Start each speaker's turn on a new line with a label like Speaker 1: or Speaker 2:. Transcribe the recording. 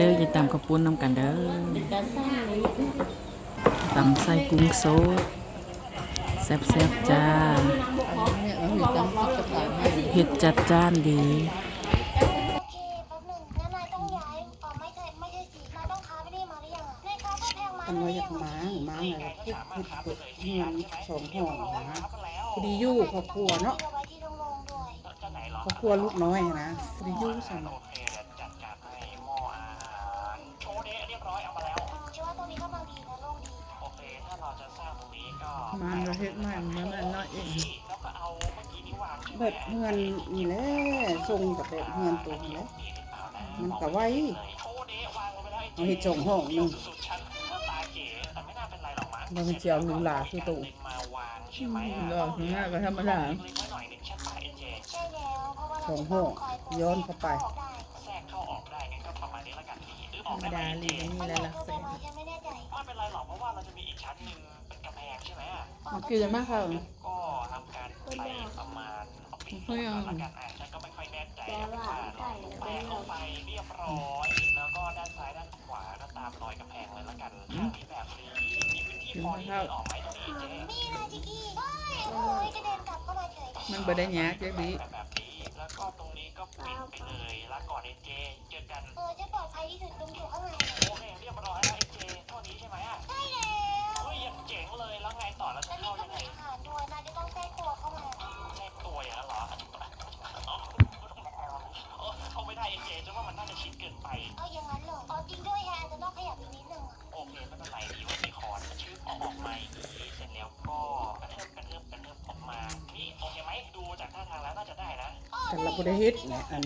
Speaker 1: เด้ออย่าตำกระปุ้นน้ำกันเด้อ
Speaker 2: กระซ่าเลย
Speaker 1: ตำใส่กุ้งโซดแซ่บๆจ้า
Speaker 2: เนี่ยเราอยู่ตั้งพักกระถางให้
Speaker 1: เผ็ดจัดจ้านดี
Speaker 3: โอเคแป๊บหนึ่งงั้นนายต้องย้ายไม่ใช่สินายต้องค้าไม่ได้มาหรือยังนายค้าเพื่อแพงมา
Speaker 2: อัน
Speaker 3: หรื
Speaker 2: ว่า
Speaker 3: อ
Speaker 2: อยา
Speaker 3: ยั
Speaker 2: ก
Speaker 3: ง
Speaker 2: ม้างอะไรคิดเปิดเงินสองห่องนะพอดียู่ครอบครัวเนาะ
Speaker 3: เอาไว้ที่โรงๆด้วย
Speaker 2: ครอบครัวลูกน้อยนะพอดียู่สั่ง
Speaker 3: ชื่อว่าตรงนี้กำลังดีนะโล่งดี
Speaker 2: มันเราเฮ็ดมากมันอันน้อยเองแบบเงินนี่แหละทรงกับแบบเงินตัวนี่แหละมันก็ไว้เอาเฮ็ดส่งห้องนึงมันเจียวหรูหราคือตู่ดอกง่ายก็ธรรมดา
Speaker 3: ใช่แล้วเพราะว่า
Speaker 2: สองห้องย้อนเข้าไป
Speaker 3: ธรรมดาลีนี่แล้วล่ะฉันไม่แน่ใจ
Speaker 2: มันกินมากค่ะเขายัง กินข้าว
Speaker 3: นี่นะจิกกี้โอ้ยกระเด็นกลับเข้ามาเฉย
Speaker 2: มันบ่ได้ยากจักดี
Speaker 3: จะปลอดภัยที่สุดตรงอยู่ข้างในใช่แล้วแล้วนี่ก็มีอาหารด้วยนายจะต้องแทรกตัวเข้ามาเอาอย่างนั้นเหรออ๋อจริงด้วยอาจจะต้องขยับอีกนิดนึง
Speaker 2: แต่เราบ่ได้เฮ็ดนะอัน